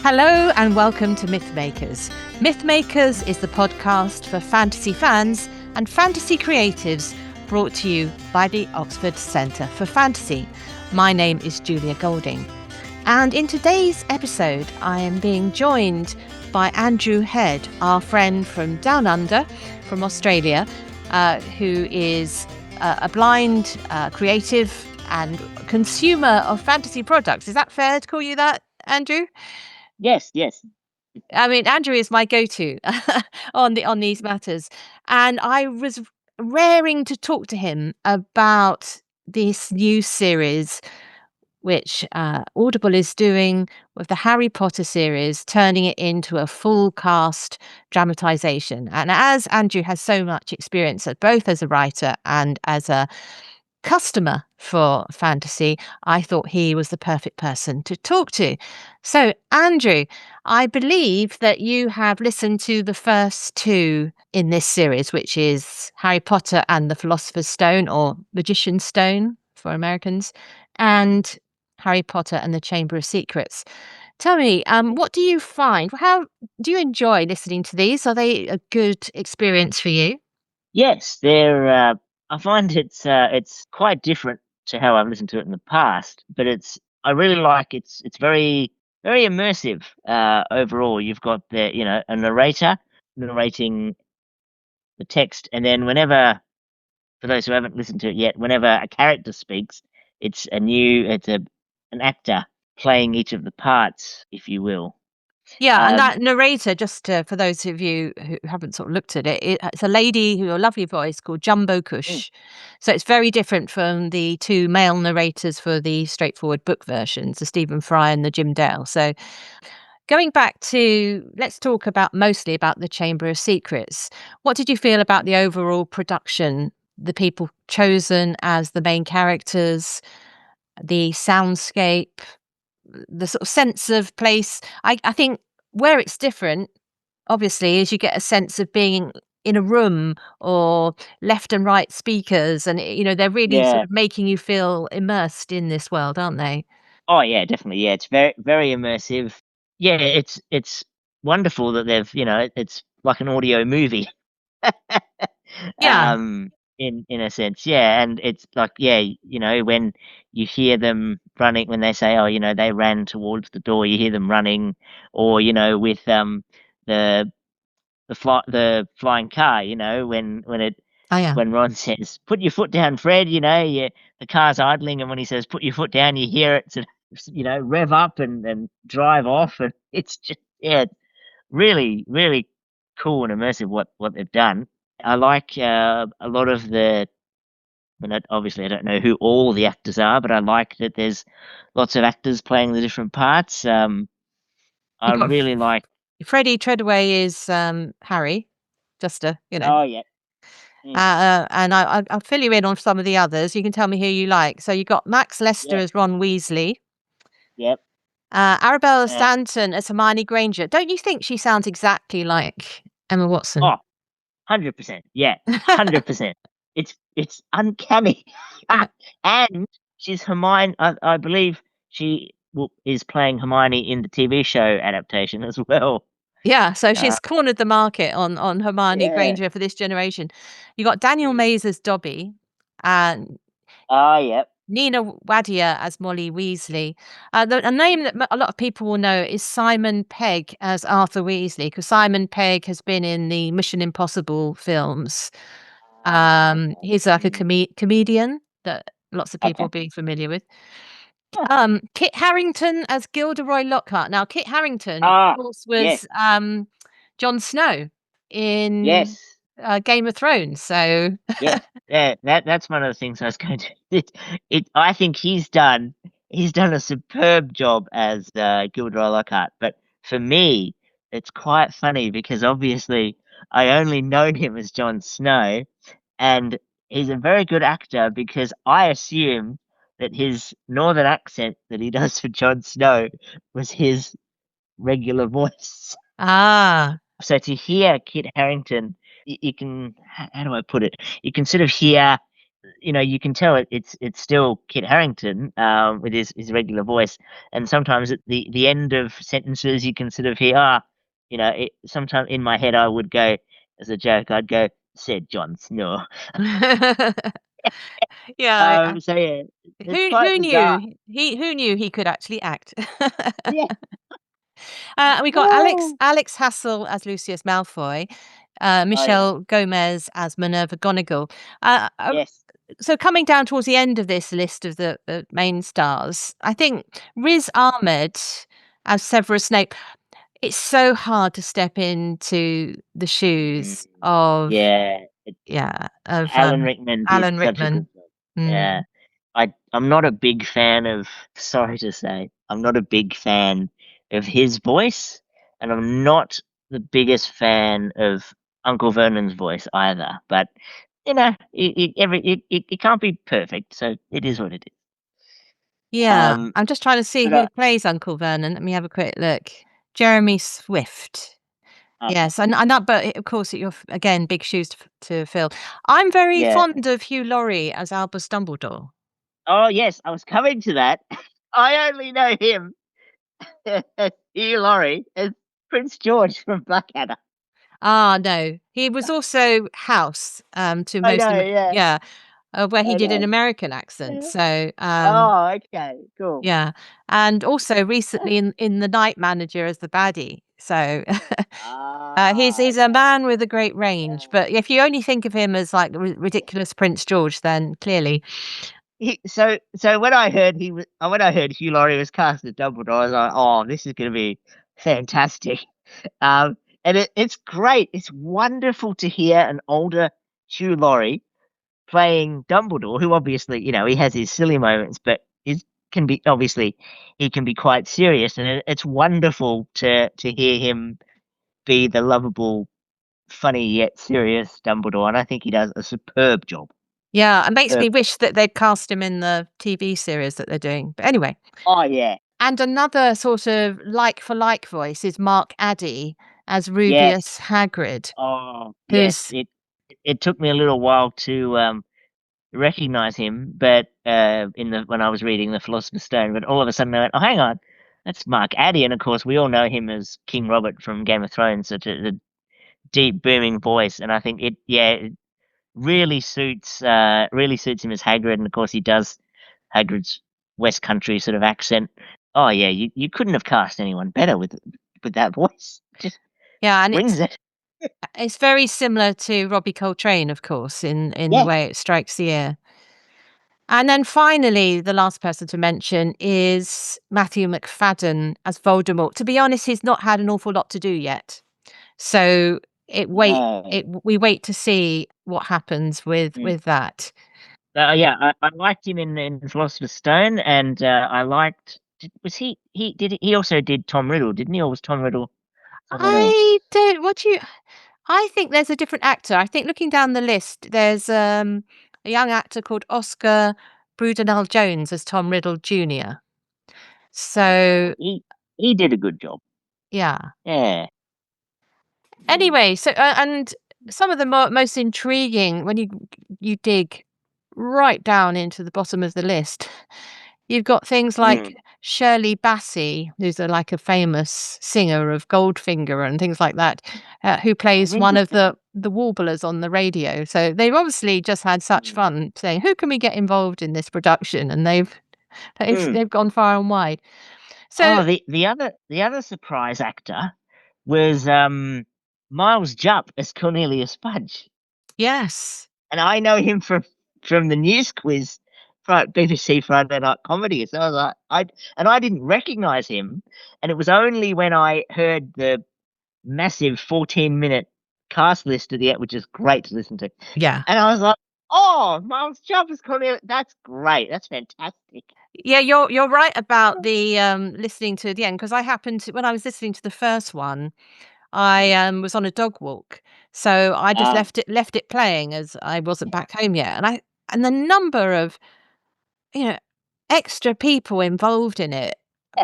Hello and welcome to Mythmakers. Mythmakers is the podcast for fantasy fans and fantasy creatives, brought to you by the Oxford Centre for Fantasy. My name is Julia Golding, and in today's episode I am being joined by Andrew Head, our friend from Down Under, from Australia, who is a blind creative and consumer of fantasy products. Is that fair to call you that, Andrew? Yes. I mean, Andrew is my go-to on these matters, and I was raring to talk to him about this new series which Audible is doing with the Harry Potter series, turning it into a full cast dramatization. And as Andrew has so much experience, both as a writer and as a customer for fantasy, I thought he was the perfect person to talk to. So, Andrew, I believe that you have listened to the first two in this series, which is Harry Potter and the Philosopher's Stone, or Magician's Stone for Americans, and Harry Potter and the Chamber of Secrets. Tell me, what do you find? How do you enjoy listening to these? Are they a good experience for you? Yes, they're. I find it's quite different to how I've listened to it in the past, but I really like it's very immersive. Overall, you've got a narrator narrating the text, and then for those who haven't listened to it yet, whenever a character speaks, an actor playing each of the parts, if you will. Yeah, and Um, that narrator, just for those of you who haven't sort of looked at it, it's a lady with a lovely voice called Jumbo mm, Cush. So it's very different from the two male narrators for the straightforward book versions, the Stephen Fry and the Jim Dale. So going back to, let's talk about mostly about the Chamber of Secrets. What did you feel about the overall production, the people chosen as the main characters, the soundscape, the sort of sense of place? I think where it's different, obviously, is you get a sense of being in a room or left and right speakers, and they're really sort yeah. of making you feel immersed in this world, aren't they? Oh yeah, definitely. Yeah, it's very immersive. Yeah, it's wonderful that it's like an audio movie. Yeah. In a sense, yeah, and it's like, yeah, when you hear them running, when they say, oh, they ran towards the door, you hear them running, or with the the flying car, Oh yeah. when Ron says, "Put your foot down, Fred," the car's idling, and when he says, "Put your foot down," you hear it sort of, rev up and drive off, and it's just, yeah, really cool and immersive what they've done. I like a lot of obviously I don't know who all the actors are, but I like that there's lots of actors playing the different parts. I You got really like. Freddie Treadaway is Harry, just to Oh yeah. Mm, and I'll fill you in on some of the others. You can tell me who you like. So you got Max Lester yeah. as Ron Weasley, Yep. Arabella Uh, Stanton as Hermione Granger. Don't you think she sounds exactly like Emma Watson? oh, 100%. Yeah, 100%. It's uncanny. And she's Hermione. I believe is playing Hermione in the TV show adaptation as well. Yeah, so Uh, she's cornered the market on Hermione yeah. Granger for this generation. You got Daniel Mm. Mays as Dobby, and Oh, yep. Nina Wadia as Molly Weasley. A name that a lot of people will know is Simon Pegg as Arthur Weasley, because Simon Pegg has been in the Mission Impossible films. Okay. He's like a Mm. comedian that lots of people Okay. will be familiar with. Huh. Kit Harington as Gilderoy Lockhart. Now, Kit Harington, of Ah, course, yes, was Jon Snow in yes, Game of Thrones. So, yes. Yeah, that's one of the things I was going to. I think he's done a superb job as Gilderoy Lockhart. But for me, it's quite funny because obviously I only know him as Jon Snow, and he's a very good actor because I assumed that his northern accent that he does for Jon Snow was his regular voice. ah, So to hear Kit Harington, you can, how do I put it? You can sort of hear you can tell it's still Kit Harington, with his regular voice, and sometimes at the end of sentences you can sort of hear, sometimes in my head I would go, as a joke, I'd go, "said Jon Snow." Yeah, So yeah, it's quite who bizarre. knew who knew he could actually act? Yeah. And we got Alex Hassel as Lucius Malfoy, Oh yeah. Michelle Gomez as Minerva Gonagall. Uh, uh, Yes. so coming down towards the end of this list of the main stars, I think Riz Ahmed as Severus Snape. It's so hard to step into the Mm, shoes of yeah. Alan Rickman did Alan such a good Rickman. job. Yeah. Mm. I'm not a big fan of, sorry to say, I'm not a big fan of his voice, and I'm not the biggest fan of Uncle Vernon's voice either. But it can't be perfect, so it is what it is. Yeah, I'm just trying to see But who plays Uncle Vernon. Let me have a quick look. Jeremy Swift. uh, Yes, and that, but of course, you're again big shoes to fill. I'm very yeah. fond of Hugh Laurie as Albus Dumbledore. Oh yes, I was coming to that. I only know him as Hugh Laurie as Prince George from Blackadder. Ah, no, he was also House to I most, know, yeah, yeah, where he I did an know. American accent. So, Oh, okay, cool. yeah, and also recently in The Night Manager as the baddie. So, Ah, he's a okay. man with a great Yeah. range. But if you only think of him as like the ridiculous Prince George, then clearly, So when I heard Hugh Laurie was cast as Dumbledore, I was like, oh, this is going to be fantastic. And it's great. It's wonderful to hear an older Hugh Laurie playing Dumbledore, who obviously, he has his silly moments, but is can be obviously he can be quite serious, and it's wonderful to hear him be the lovable, funny yet serious Dumbledore, and I think he does a superb job. yeah, it makes Superb. me wish that they'd cast him in the TV series that they're doing. But anyway, Oh yeah, and another sort of like for like voice is Mark Addy as yes. Rubius Hagrid, Oh yes. who's It took me a little while to recognize him, but in the when I was reading the Philosopher's Stone, but all of a sudden I went, oh, hang on, that's Mark Addy, and of course we all know him as King Robert from Game of Thrones, such a deep, booming voice, and I think it really suits him as Hagrid, and of course he does Hagrid's West Country sort of accent. Oh yeah, you couldn't have cast anyone better with that voice. Just yeah, and brings it. it's very similar to Robbie Coltrane, of course, in the Yes. way it strikes the ear. And then finally, the last person to mention is Matthew McFadden as Voldemort. To be honest, he's not had an awful lot to do yet. So No. we wait to see what happens Mm. with that. Yeah, I liked him in Philosopher's Stone, and I liked. Was he also did Tom Riddle, didn't he? Or was Tom Riddle someone else? I don't what do you I think there's a different actor. I think looking down the list, there's a young actor called Oscar Brudenell Jones as Tom Riddle Jr. Okay, well So, he did a good job. yeah. Yeah. Mm. Anyway, so and some of the most intriguing when you dig right down into the bottom of the list, you've got things like Mm. Shirley Bassey, who's like a famous singer of Goldfinger and things like that, who Oh, plays one of interesting. the warblers on the radio. So they've obviously just had such Mm. fun saying, "Who can we get involved in this production?" And Mm. they've gone far and wide. So Oh, the other surprise actor was Miles Jupp as Cornelius Fudge, yes, and I know him from the news quiz for BBC Friday Night Comedy. So I was like, I didn't recognize him, and it was only when I heard the massive 14-minute cast list at the end, which is great to listen to, yeah. and I was like, oh, Miles Jupp as Cornelius. That's great. That's fantastic. Yeah, you're right about the, listening to the end because I happened to when I was listening to the first one, I, was on a dog walk, so I just Ah, left it playing as I wasn't back home yet, and the number of, you know, extra people involved in it,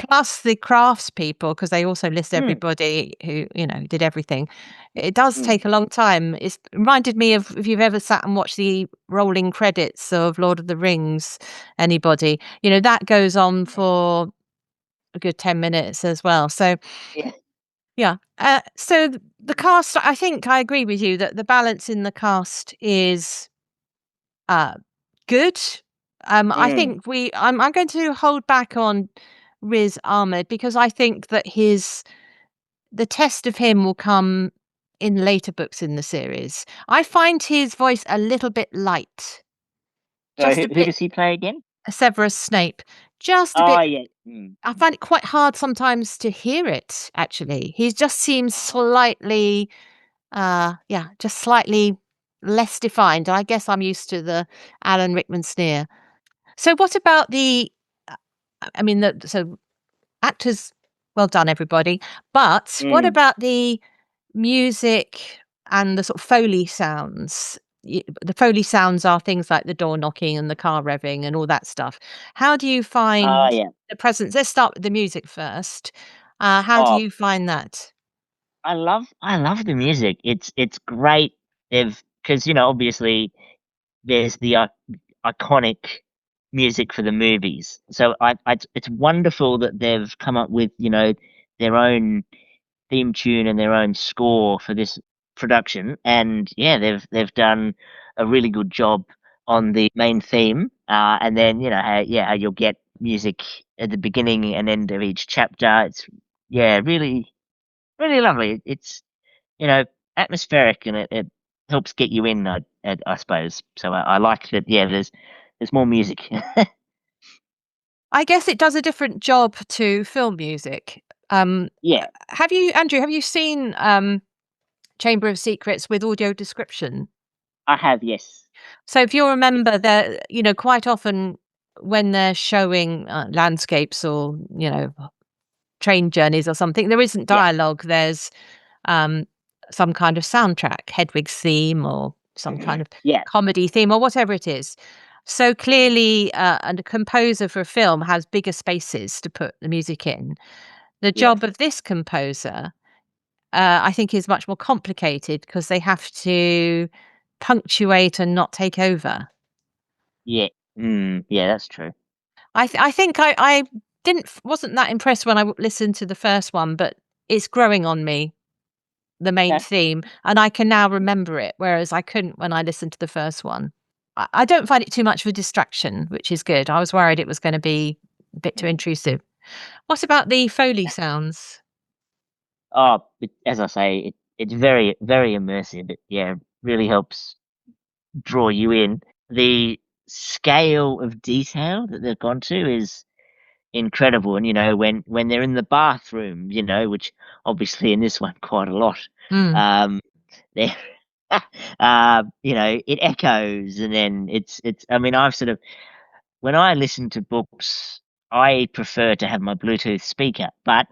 plus the craftspeople, because they also list Mm, everybody who, did everything. It does mm, take a long time. It's reminded me of if you've ever sat and watched the rolling credits of Lord of the Rings, anybody, that goes on yeah, for a good 10 minutes as well. So, yeah, yeah. So the cast, I think I agree with you that the balance in the cast is uh, good. I mm. think I'm going to hold back on Riz Ahmed because I think that the test of him will come in later books in the series. I find his voice a little bit light, So just who a who bit does he play again? Severus Snape, just a Oh, bit. yeah. I find it quite hard sometimes to hear it. Actually, he just seems Oh, slightly, yeah, just slightly less defined. I guess I'm used to the Alan Rickman sneer. So what about uh, I mean, so actors, well done, everybody. But what mm. about the music and the sort of Foley sounds? The Foley sounds are things like the door knocking and the car revving and all that stuff. How do you Oh, find yeah. the presence? Let's start with the music first. How do Oh, you find that? I love the music. It's great. They've because obviously there's the iconic music for the movies. So it's wonderful that they've come up with their own theme tune and their own score for this production. And yeah, they've done a really good job on the main theme. And then how you'll get music at the beginning and end of each chapter. It's yeah, really really lovely. It's you know atmospheric and it helps get you in. I suppose. So I like that. Yeah, there's more music. I guess it does a different job to film music. Yeah, Have you, Andrew? Have you seen Chamber of Secrets with audio description? I have. Yes. So if you remember that, quite often when they're showing landscapes or, train journeys or something, there isn't Yeah. dialogue. There's um, some kind of soundtrack, Hedwig's theme or some kind of Yeah. comedy theme or whatever it is. So clearly, and a composer for a film has bigger spaces to put the music in. The Yeah. job of this composer, I think, is much more complicated because they have to punctuate and not take over. Yeah. Yeah. That's true. I think I wasn't that impressed when I listened to the first one, but it's growing on me, the main Okay. theme, and I can now remember it, whereas I couldn't when I listened to the first one. I don't find it too much of a distraction, which is good. I was worried it was gonna be a bit too Mm. intrusive. What about the Foley sounds? Oh, as I say, it's very, very immersive. It, yeah, really helps draw you in. The scale of detail that they've gone to is incredible. And when they're in the bathroom, which obviously in this one quite a lot, Mm. um, they it echoes, and then it's. I mean, I've sort of when I listen to books, I prefer to have my Bluetooth speaker, but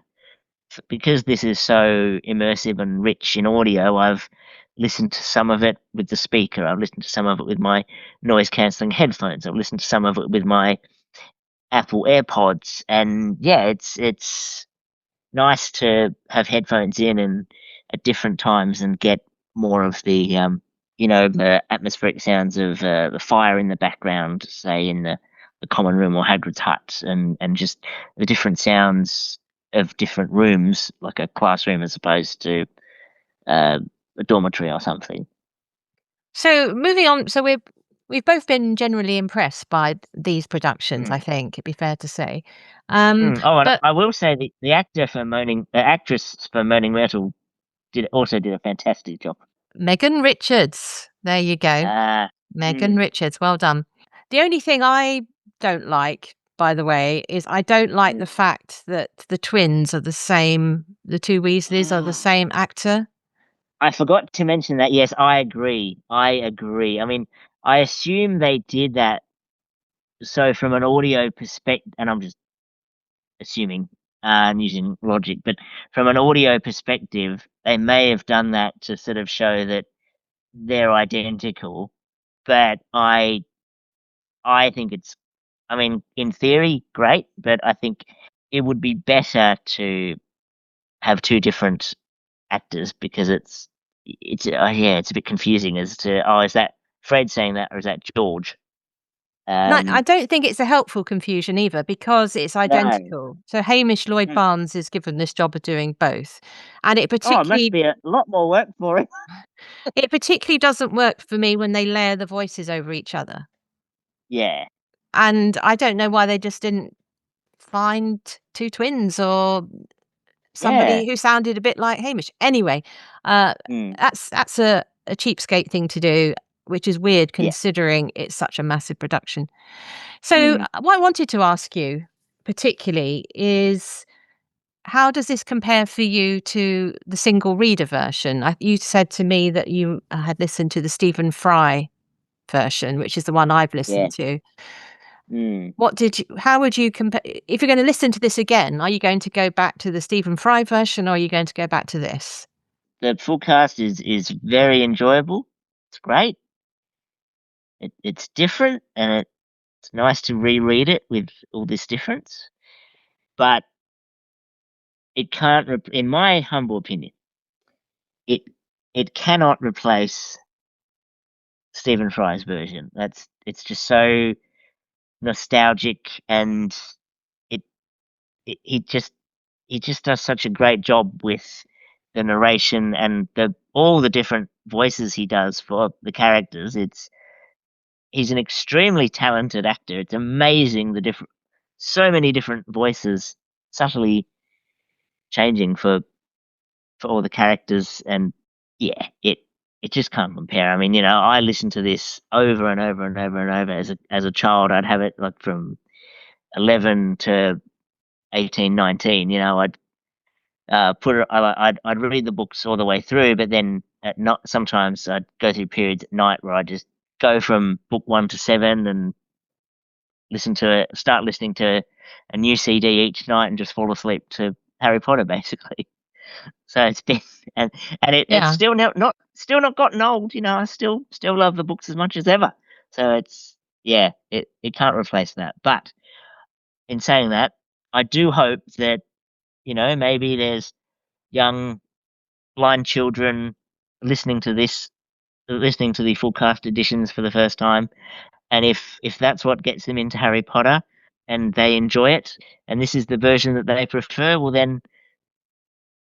because this is so immersive and rich in audio, I've listened to some of it with the speaker. I've listened to some of it with my noise cancelling headphones. I've listened to some of it with my Apple AirPods, and yeah, it's nice to have headphones in and at different times and get more of the atmospheric sounds of the fire in the background, say in the common room or Hagrid's hut, and just the different sounds of different rooms, like a classroom as opposed to uh, a dormitory or something. So moving on, so we've both been generally impressed by these productions, I Mm. think it'd be fair to say. Oh, and But I will say the actress for Moaning Myrtle did a fantastic job. Megan Richards, there you go. Uh, Megan mm. Richards, well done. The only thing I don't like, by the way, is I don't like the Mm. fact that the twins are the two Weasleys are the same actor. I forgot to mention that. Yes, I agree. I agree. I mean, I assume they did that. So from an audio perspective, and I'm just assuming and using logic, but from an audio perspective, they may have done that to sort of show that they're identical. But I think it's, I mean, in theory, great, but I think it would be better to have two different actors because yeah, it's a bit confusing as to, oh, is that Fred saying that or is that George? No, I Um, don't think it's a helpful confusion either because it's no. identical. So Hamish Lloyd Mm. Barnes is given this job of doing both, and Oh, it must be a lot more work for it. it particularly doesn't work for me when they layer the voices over each other. Yeah, And I don't know why they just didn't find 2 twins or yeah. somebody who sounded a bit like Hamish. Anyway, uh, Mm, that's a cheapskate thing to do, which is weird yeah. considering it's such a massive production. So, Mm. what I wanted to ask you particularly is how does this compare for you to the single reader version? You said to me that you had listened to the Stephen Fry version, which is the one I've Yeah. listened to. Mm. How would you compare if you're gonna listen to this again, are you going to go back to the Stephen Fry version or are you going to go back to this? The full cast is very enjoyable. It's great. It's different, and it's nice to reread it with all this difference. But it can't, in my humble opinion, it it cannot replace Stephen Fry's version. It's just so nostalgic, and it, it he just does such a great job with the narration and the all the different voices he does for the characters. He's an extremely talented actor. It's amazing the different so many different voices subtly changing for all the characters, and yeah, it just can't compare. I mean, I listened to this over and over and over and over as a child. I'd have it like from 11 to 18, 19. I'd put it. I'd read the books all the way through, but then at not sometimes I'd go through periods at night where I'd just go from book 1 to 7 and start listening to a new CD each night and just fall asleep to Harry Potter, basically. So it's been, and it's Yeah. still not gotten old. I still love the books as much as ever. So yeah, it can't replace that. But in saying that, I do hope that maybe there's young blind children listening to this, listening to the full cast editions for the first time, and if that's what gets them into Harry Potter and they enjoy it, and this is the version that they prefer, well then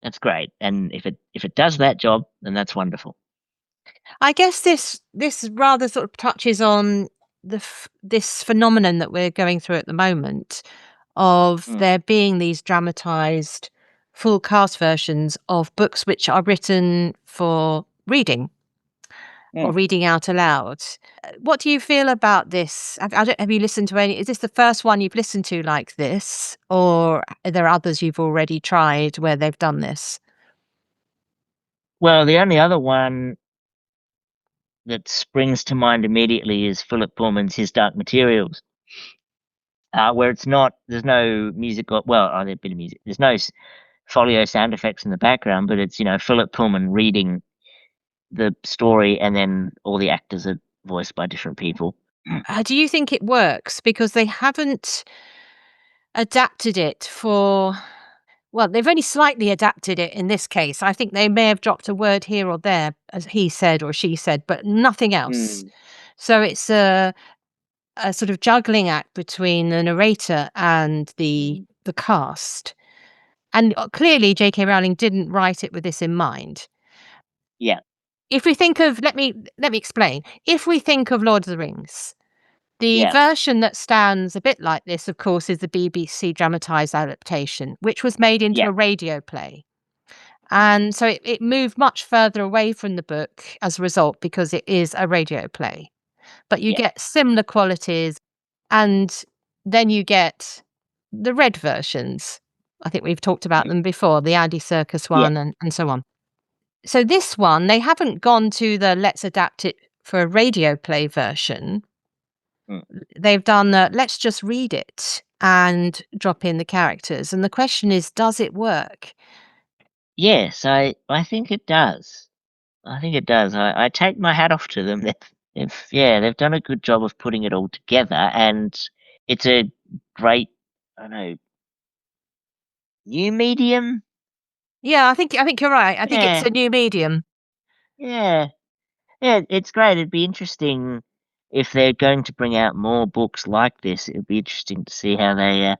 that's great. And if it does that job, then that's wonderful. I guess this rather sort of touches on this phenomenon that we're going through at the moment of Mm, there being these dramatized full cast versions of books which are written for reading or mm. reading out aloud. What do you feel about this? Have you listened to any? Is this the first one you've listened to like this, or are there others you've already tried where they've done this? Well, the only other one that springs to mind immediately is Philip Pullman's His Dark Materials, where there's no music, well, there's a bit of music. There's no folio sound effects in the background, but it's Philip Pullman reading the story, and then all the actors are voiced by different people. Do you think it works because they haven't adapted it for? Well, they've only slightly adapted it in this case. I think they may have dropped a word here or there, as he said or she said, but nothing else. Mm, So it's a sort of juggling act between the narrator and the mm. the cast. And clearly, J.K. Rowling didn't write it with this in mind. Yeah, If we think of, let me explain. If we think of Lord of the Rings, the yeah, version that stands a bit like this, of course, is the BBC dramatized adaptation, which was made into yeah, a radio play. And so it moved much further away from the book as a result because it is a radio play. But you yeah, get similar qualities, and then you get the read versions. I think we've talked about mm, them before, the Andy Serkis yeah, one and so on. So this one, they haven't gone to the let's adapt it for a radio play version. mm. They've done the let's just read it and drop in the characters. And the question is, does it work? Yes, I think it does. I think it does. I take my hat off to them. They've done a good job of putting it all together, and it's a great, I don't know, new medium. Yeah, I think you're right. I think it's Yeah, a new medium. yeah, yeah. It's great. It'd be interesting if they're going to bring out more books like this. It'd be interesting to see how they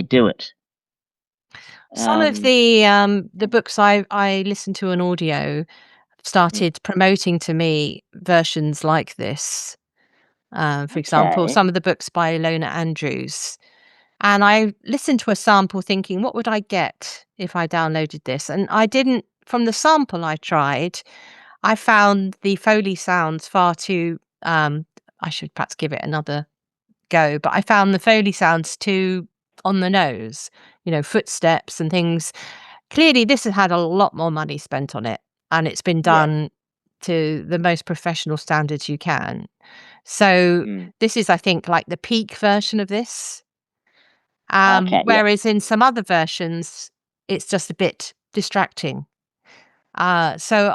do it. Some of Um, the books I listened to on audio mm, started promoting to me versions like this. For example, okay. some of the books by Ilona Andrews. And I listened to a sample thinking, what would I get if I downloaded this? And I didn't, from the sample I tried, I found the Foley sounds far too, I should perhaps give it another go, but I found the Foley sounds too on the nose, footsteps and things. Clearly, this has had a lot more money spent on it, and it's been Yeah. done to the most professional standards you can. So Mm, this is, I think, like the peak version of this. okay. Yeah. Whereas in some other versions, it's just a bit distracting. So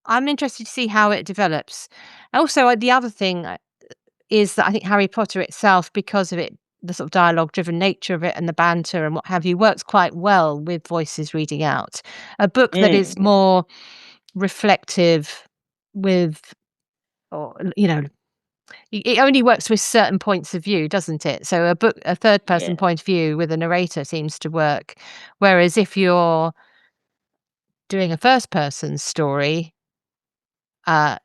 I'm interested to see how it develops. Also, the other thing is that I think Harry Potter itself, because of the sort of dialogue-driven nature of it and the banter and what have you, works quite well with voices reading out. A book that is Mm, more reflective with, or it only works with certain points of view, doesn't it? So a third yeah. person point of view with a narrator seems to work. Whereas if you're doing a first person story,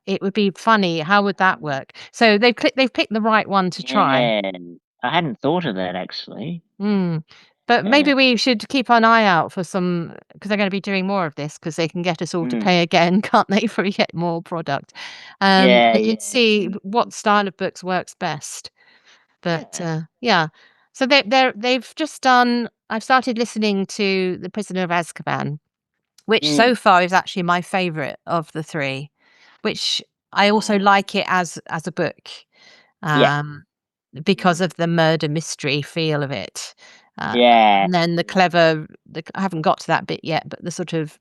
it would be funny. How would that work? So they've picked the right one to try. Yeah. I hadn't thought of that actually. Mm. But Yeah. maybe we should keep an eye out for some, because they're going to be doing more of this because they can get us all to Mm, pay again, can't they, for yet more product? yeah. And Yeah. see Mm, what style of books works best. But yeah. yeah, so they've just done. I've started listening to The Prisoner of Azkaban, which so Mm, far is actually my favourite of the three. Which I also oh, like it as a book. yeah. Um, because Mm, of the murder mystery feel of it. Uh, yeah. and then I haven't got to that bit yet, but the sort of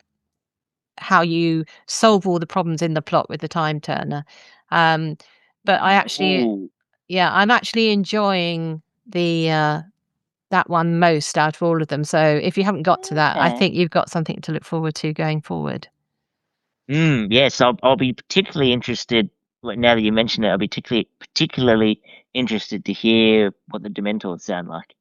how you solve all the problems in the plot with the time turner. Um, but Oh, yeah, I'm actually enjoying that one most out of all of them. So if you haven't got to that, I okay. think you've got something to look forward to going forward. Yes, I'll be particularly interested. Now that you mention it, I'll be particularly interested to hear what the Dementors sound like.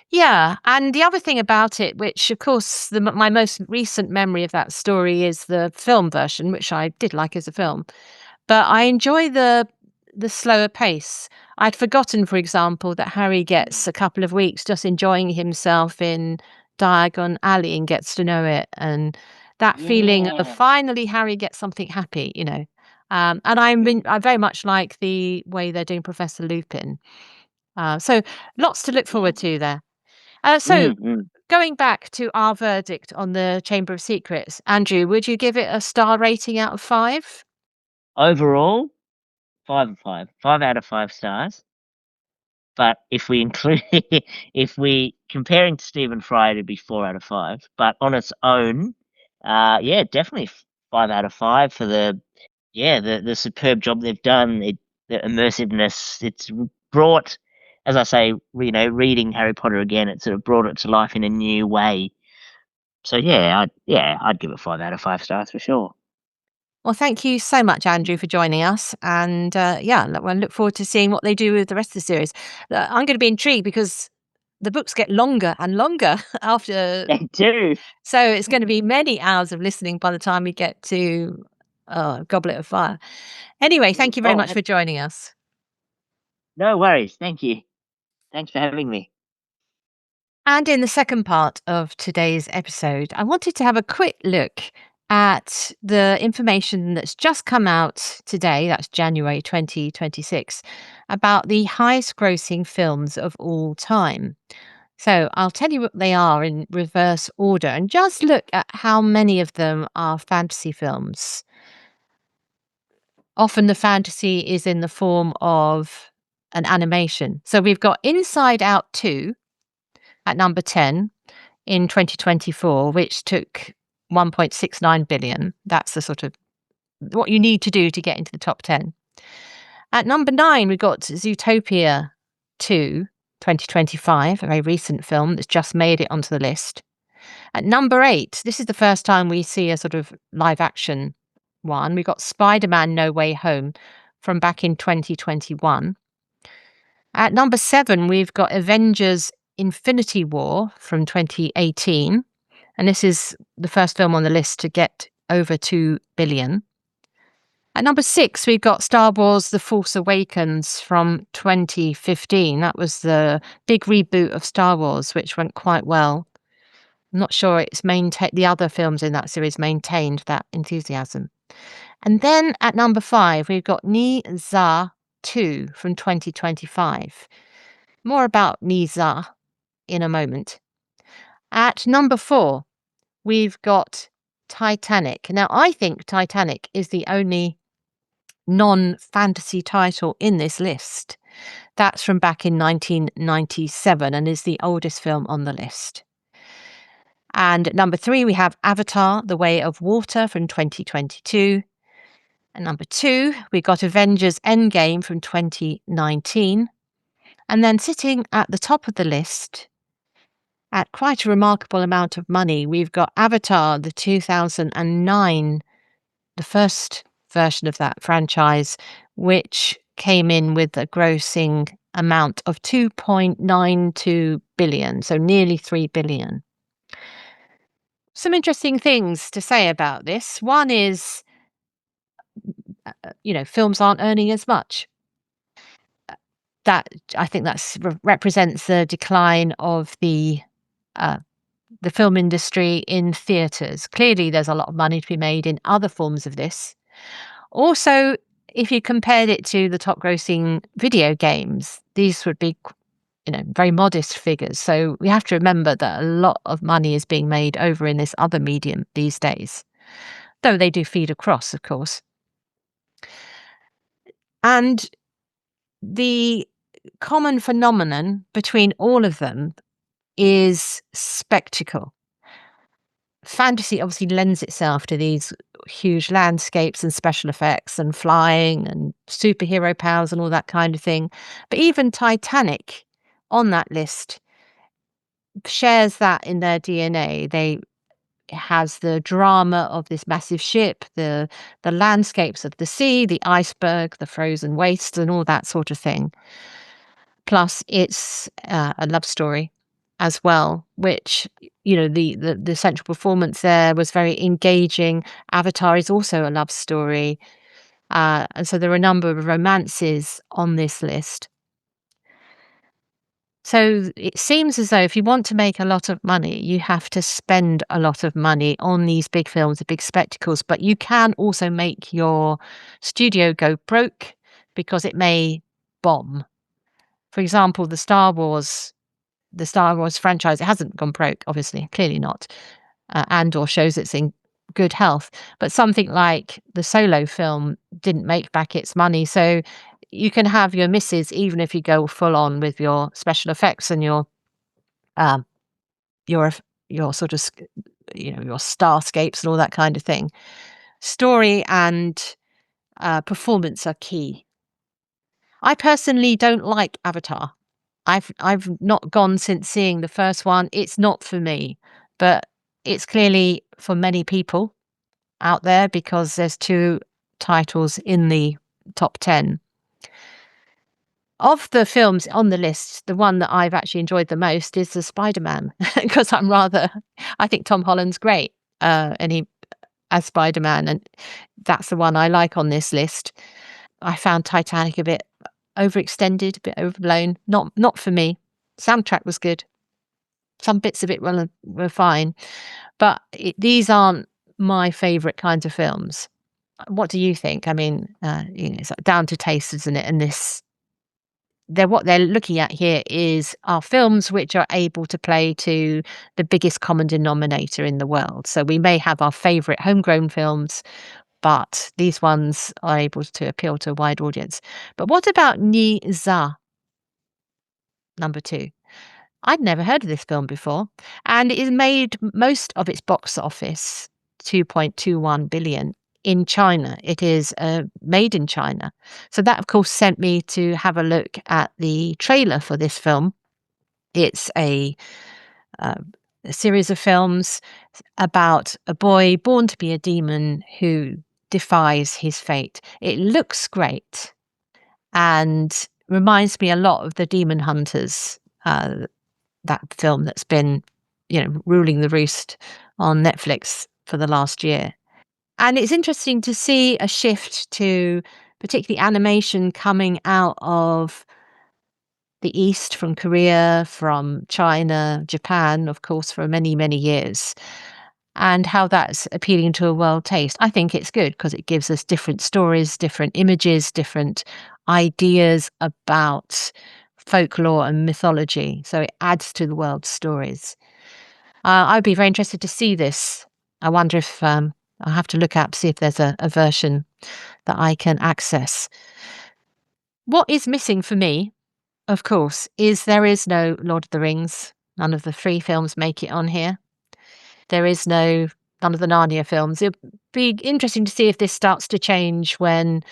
Yeah, and the other thing about it, which of course my most recent memory of that story is the film version, which I did like as a film. But I enjoy the slower pace. I'd forgotten, for example, that Harry gets Mm, a couple of weeks just enjoying himself in Diagon Alley and gets to know it, and that feeling of yeah. finally Harry gets something happy. And Mm, I very much like the way they're doing Professor Lupin. So lots to look yeah. forward to there. So Mm. going back to our verdict on the Chamber of Secrets, Andrew, would you give it a star rating out of 5? Overall, 5 of 5, 5 out of 5 stars. But if we include, if we comparing to Stephen Fry, it'd be 4 out of 5. But on its own, yeah, definitely 5 out of 5 for the superb job they've done. The immersiveness it's brought, as I say, reading Harry Potter again, it sort of brought it to life in a new way. So I'd give it 5 out of 5 stars for sure. Well, thank you so much, Andrew, for joining us. And yeah, we'll look forward to seeing what they do with the rest of the series. I'm going to be intrigued because the books get longer and longer after. They do. So it's going to be many hours of listening by the time we get to Goblet of Fire. Anyway, thank you very Oh, much for joining us. no worries. Thank you. Thanks for having me. And in the second part of today's episode, I wanted to have a quick look at the information that's just come out today, that's January 2026, about the highest grossing films of all time. So I'll tell you what they are in reverse order and just look at how many of them are fantasy films. Often the fantasy is in the form of an animation. So we've got Inside Out 2 at number 10 in 2024, which took 1.69 billion. That's the sort of what you need to do to get into the top 10. At number 9, we've got Zootopia 2, 2025, a very recent film that's just made it onto the list. At number 8, this is the first time we see a sort of live action one. We got Spider-Man: No Way Home from back in 2021. At number 7, we've got Avengers: Infinity War from 2018, and this is the first film on the list to get over 2 billion. At number 6, we've got Star Wars: The Force Awakens from 2015. That was the big reboot of Star Wars, which went quite well. I'm not sure it's the other films in that series maintained that enthusiasm. And then at number 5, we've got Ni Za 2 from 2025. More about Ni Za in a moment. At number 4, we've got Titanic. Now, I think Titanic is the only non-fantasy title in this list. That's from back in 1997 and is the oldest film on the list. And at number 3, we have Avatar: The Way of Water from 2022. At number 2, we got Avengers: Endgame from 2019. And then sitting at the top of the list, at quite a remarkable amount of money, we've got Avatar, the 2009, the first version of that franchise, which came in with a grossing amount of 2.92 billion, so nearly 3 billion. Some interesting things to say about this. One is, films aren't earning as much. That I think that's represents the decline of the film industry in theatres. Clearly, there's a lot of money to be made in other forms of this. Also, if you compared it to the top grossing video games, these would be, very modest figures. So we have to remember that a lot of money is being made over in this other medium these days, though they do feed across, of course. And the common phenomenon between all of them is spectacle. Fantasy obviously lends itself to these huge landscapes and special effects and flying and superhero powers and all that kind of thing. But even Titanic on that list shares that in their DNA. It has the drama of this massive ship, the landscapes of the sea, the iceberg, the frozen wastes, and all that sort of thing. Plus, it's a love story as well, which the central performance there was very engaging. Avatar is also a love story, and so there are a number of romances on this list. So it seems as though if you want to make a lot of money, you have to spend a lot of money on these big films, the big spectacles, but you can also make your studio go broke because it may bomb. For example, the Star Wars franchise, it hasn't gone broke, obviously, clearly not, and/or shows it's in good health. But something like the Solo film didn't make back its money, so you can have your misses even if you go full on with your special effects and um, your sort of your starscapes and all that kind of thing. Story and performance are key. I personally don't like Avatar. I've not gone since seeing the first one. It's not for me, but it's clearly for many people out there because there's 2 titles in the top 10. Of the films on the list, the one that I've actually enjoyed the most is the Spider-Man because I think Tom Holland's great, and he as Spider-Man, and that's the one I like on this list. I found Titanic a bit overextended, a bit overblown. Not for me. Soundtrack was good. Some bits of it were fine, but these aren't my favourite kinds of films. What do you think? I mean, it's down to taste, isn't it? And what they're looking at here are films which are able to play to the biggest common denominator in the world. So we may have our favourite homegrown films, but these ones are able to appeal to a wide audience. But what about Ni Za, number 2? I'd never heard of this film before, and it made most of its box office, 2.21 billion, in China. It is made in China. So that, of course, sent me to have a look at the trailer for this film. It's uh, a series of films about a boy born to be a demon who defies his fate. It looks great and reminds me a lot of the Demon Hunters, that film that's been, ruling the roost on Netflix for the last year. And it's interesting to see a shift to particularly animation coming out of the East, from Korea, from China, Japan, of course, for many, many years, and how that's appealing to a world taste. I think it's good because it gives us different stories, different images, different ideas about folklore and mythology. So it adds to the world's stories. I'd be very interested to see this. I wonder if I'll have to look up, see if there's a version that I can access. What is missing for me, of course, is there is no Lord of the Rings. None of the 3 films make it on here. There is none of the Narnia films. It'd be interesting to see if this starts to change when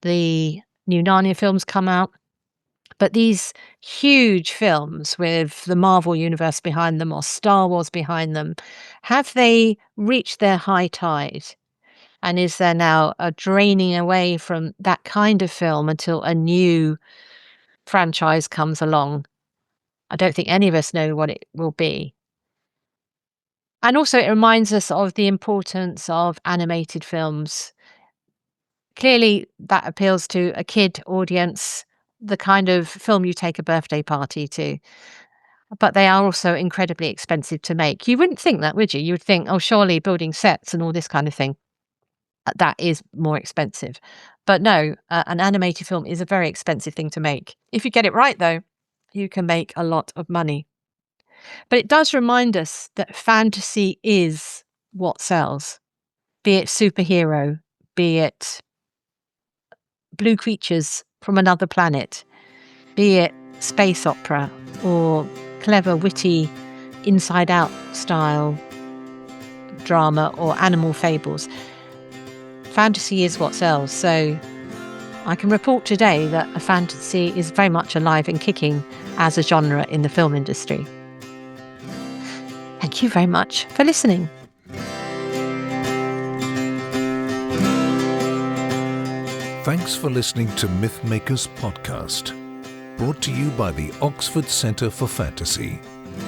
the new Narnia films come out. But these huge films with the Marvel Universe behind them or Star Wars behind them, have they reached their high tide? And is there now a draining away from that kind of film until a new franchise comes along? I don't think any of us know what it will be. And also, it reminds us of the importance of animated films. Clearly, that appeals to a kid audience, the kind of film you take a birthday party to. But they are also incredibly expensive to make. You wouldn't think that, would you? You would think, oh, surely building sets and all this kind of thing, that is more expensive. But no, an animated film is a very expensive thing to make. If you get it right, though, you can make a lot of money. But it does remind us that fantasy is what sells, be it superhero, be it blue creatures from another planet, be it space opera or clever, witty, Inside Out style drama or animal fables. Fantasy is what sells. So I can report today that a fantasy is very much alive and kicking as a genre in the film industry. Thank you very much for listening. Thanks for listening to Mythmakers podcast, brought to you by the Oxford Centre for Fantasy.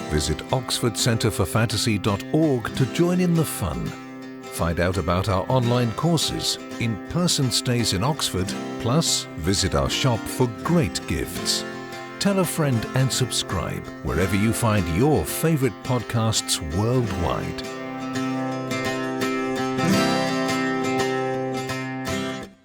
Visit oxfordcenterforfantasy.org to join in the fun. Find out about our online courses, in-person stays in Oxford, plus visit our shop for great gifts. Tell a friend and subscribe wherever you find your favourite podcasts worldwide.